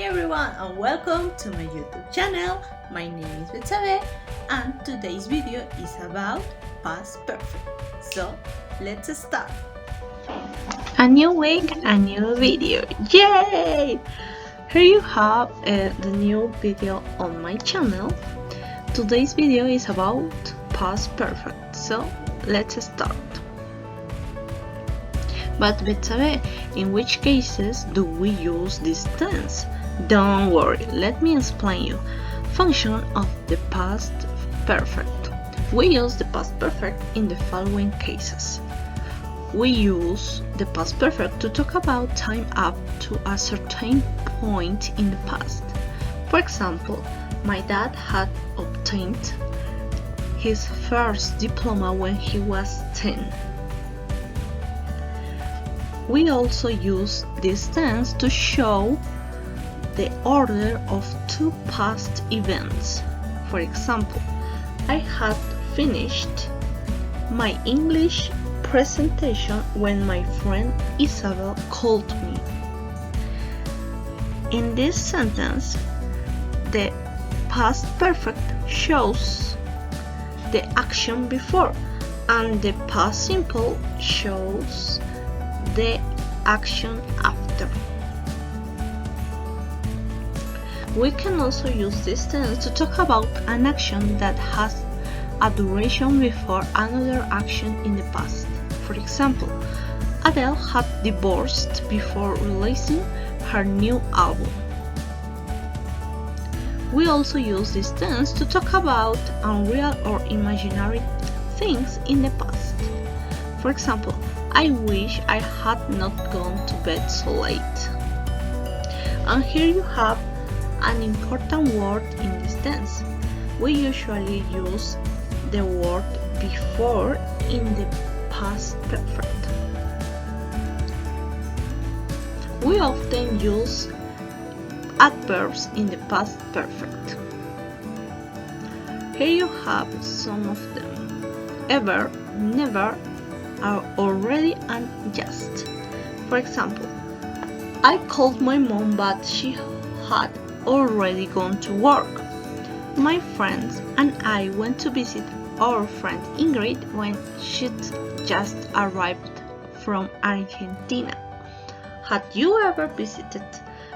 everyone and welcome to my YouTube channel. My name is Betsabe and today's video is about past perfect. So let's start. A new week, a new video. Yay! Here you have the new video on my channel. Today's video is about past perfect. So let's start. But Betsabe, in which cases do we use this tense? Don't worry, let me explain you. Function of the past perfect. We use the past perfect in the following cases. We use the past perfect to talk about time up to a certain point in the past. For example, my dad had obtained his first diploma when he was 10. We also use this tense to show the order of two past events. For example, I had finished my English presentation when my friend Isabel called me. In this sentence, the past perfect shows the action before, and the past simple shows the action after. We can also use this tense to talk about an action that has a duration before another action in the past. For example, Adele had divorced before releasing her new album. We also use this tense to talk about unreal or imaginary things in the past. For example, I wish I had not gone to bed so late. And here you have an important word in this tense. We usually use the word before in the past perfect. We often use adverbs in the past perfect. Here you have some of them: ever, never, are already, and just. For example, I called my mom but she had already gone to work. My friends and I went to visit our friend Ingrid when she'd just arrived from Argentina. Had you ever visited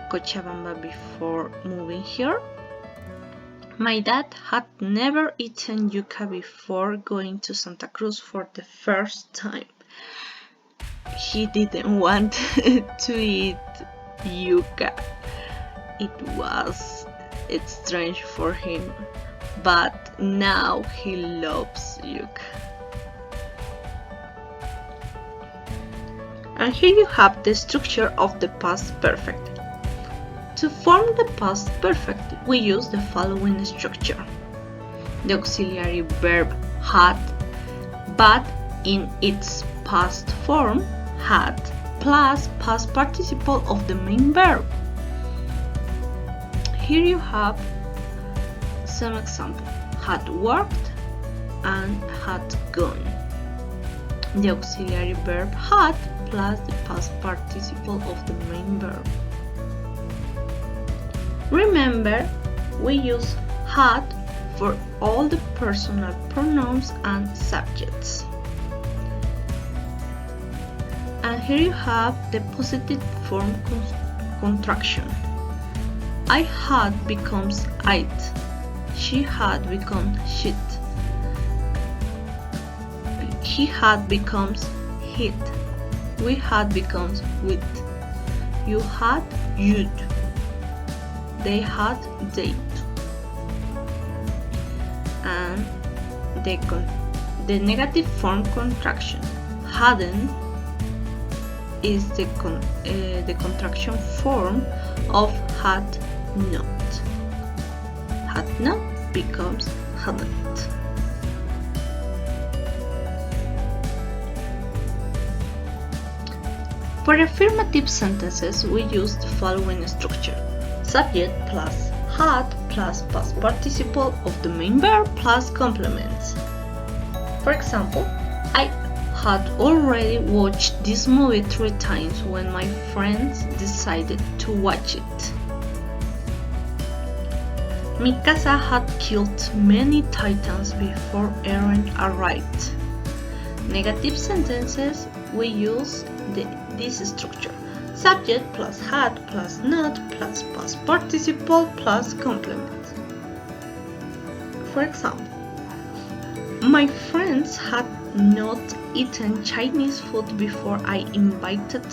Cochabamba before moving here? My dad had never eaten yuca before going to Santa Cruz for the first time. He didn't want to eat yuca. It was strange for him, but now he loves yuca. And here you have the structure of the past perfect. To form the past perfect, we use the following structure: the auxiliary verb had, but in its past form, had, plus past participle of the main verb. Here you have some examples: had worked and had gone. The auxiliary verb had plus the past participle of the main verb. Remember, we use had for all the personal pronouns and subjects. And here you have the positive form contraction. I had becomes I'd. She had become she'd. He had becomes he'd. We had becomes we'd. You had you'd. They had they'd. And the negative form contraction hadn't is the contraction form of had not. Had not becomes hadn't. For affirmative sentences, we use the following structure: subject plus had plus past participle of the main verb plus complements. For example, I had already watched this movie 3 times when my friends decided to watch it. Mikasa had killed many titans before Eren arrived. Negative sentences, we use this structure. Subject plus had plus not plus past participle plus complement. For example, my friends had not eaten Chinese food before I invited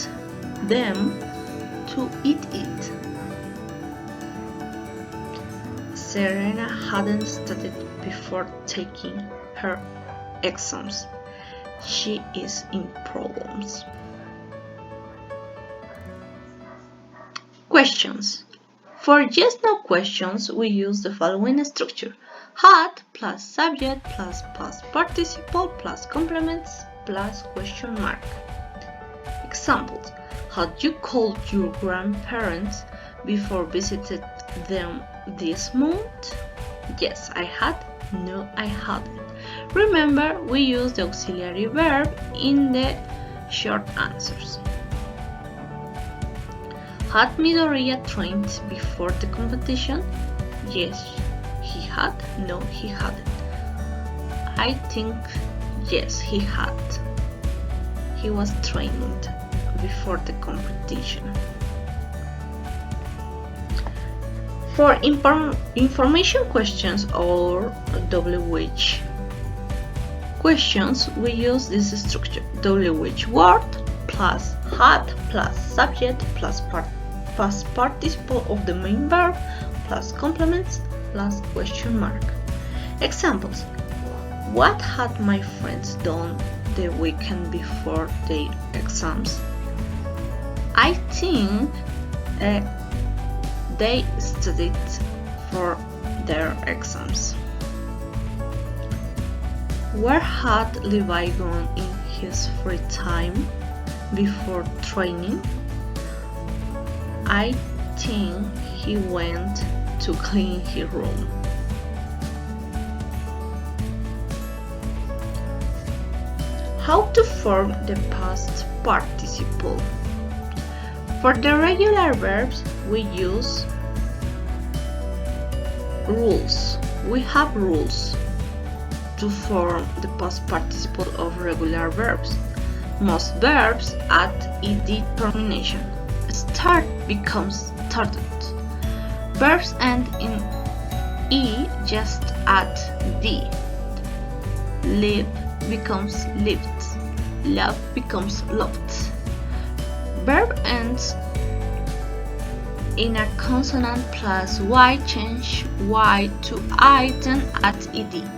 them to eat it. Serena hadn't studied before taking her exams. She is in problems. Questions. For yes/no questions, we use the following structure. Had plus subject plus past participle plus complements plus question mark. Examples. Had you called your grandparents before visited them this month? Yes, I had. No, I hadn't. Remember, we use the auxiliary verb in the short answers. Had Midoriya trained before the competition? Yes, he had. No, he hadn't. I think yes, he had. He was trained before the competition. For information questions or WH questions, we use this structure. WH word plus had plus subject plus past participle of the main verb plus complements plus question mark. Examples. What had my friends done the weekend before their exams? I think they studied for their exams. Where had Levi gone in his free time before training? I think he went to clean his room. How to form the past participle? For the regular verbs, we use rules. We have rules to form the past participle of regular verbs. Most verbs add ed termination. Start becomes started. Verbs end in e, just add d. Live becomes lived. Love becomes loved. Verb ends in a consonant plus y, change y to I, then add ed.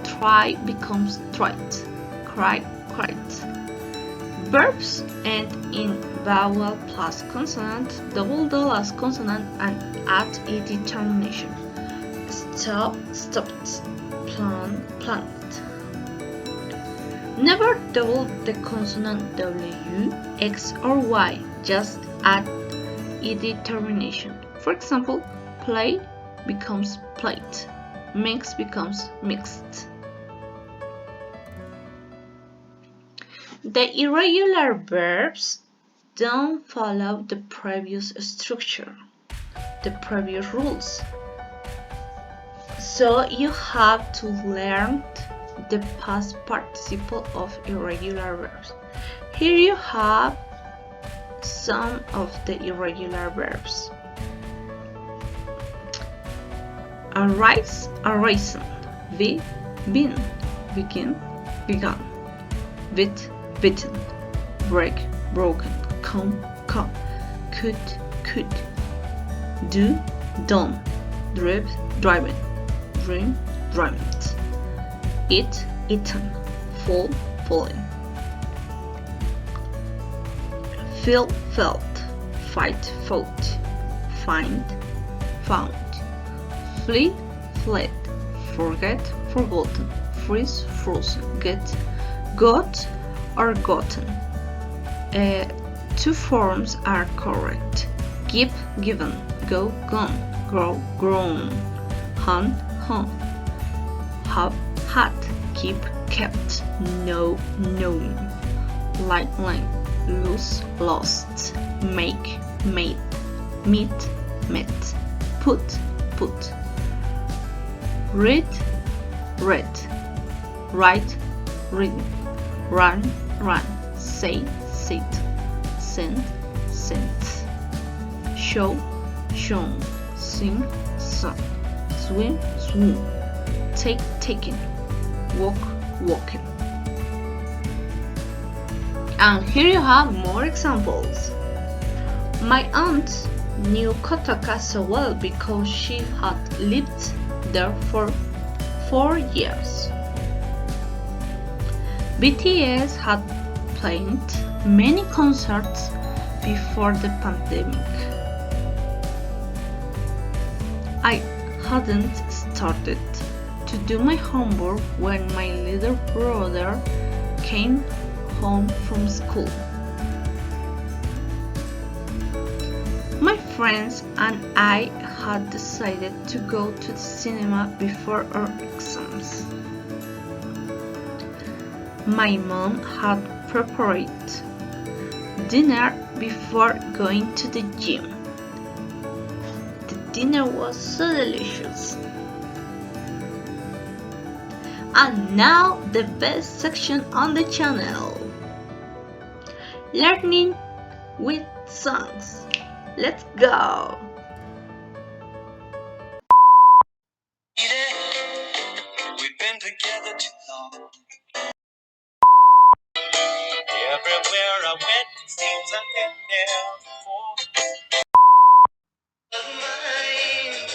Try becomes tried. Cry, cried. Verbs end in vowel plus consonant, double the last consonant and add ed termination. Stop, stopped. Plan, planned. Never double the consonant W, X or Y, just add ed termination. For example, play becomes played, mix becomes mixed. The irregular verbs don't follow the previous structure, the previous rules. So you have to learn the past participle of irregular verbs. Here you have some of the irregular verbs. Arise, arisen. Be, been. Begin, begun. Bit, bitten. Break, broken. Come, come. Could, could. Do, done. Drive, driven. Dream, dreamt. Eat, eaten. Fall, fallen. Feel, felt. Fight, fought. Find, found. Flee, fled. Forget, forgotten. Freeze, frozen. Get, got or gotten. Two forms are correct. Give, given. Go, gone. Grow, grown. Hunt, hung. Have, had. Keep, kept. Know, known. Like, line. Lose, lost. Make, made. Meet, met. Put, put. Read, read. Write, reading. Run, run. Say, sit. Send, sent. Show, shown. Sing, sung. Swim, swim. Take, taken. Walk, walking. And here you have more examples. My aunt knew Kotaka so well because she had lived there for 4 years. BTS had played many concerts before the pandemic. I hadn't started to do my homework when my little brother came home from school. My friends and I had decided to go to the cinema before our exams. My mom had prepared dinner before going to the gym. The dinner was so delicious. And now the best section on the channel. Learning with songs. Let's go! We've been together too long. Everywhere I went, seems I've been there before. Mind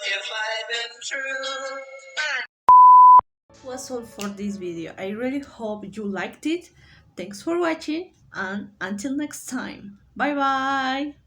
if I've been true. Was all for this video. I really hope you liked it. Thanks for watching and until next time. Bye bye!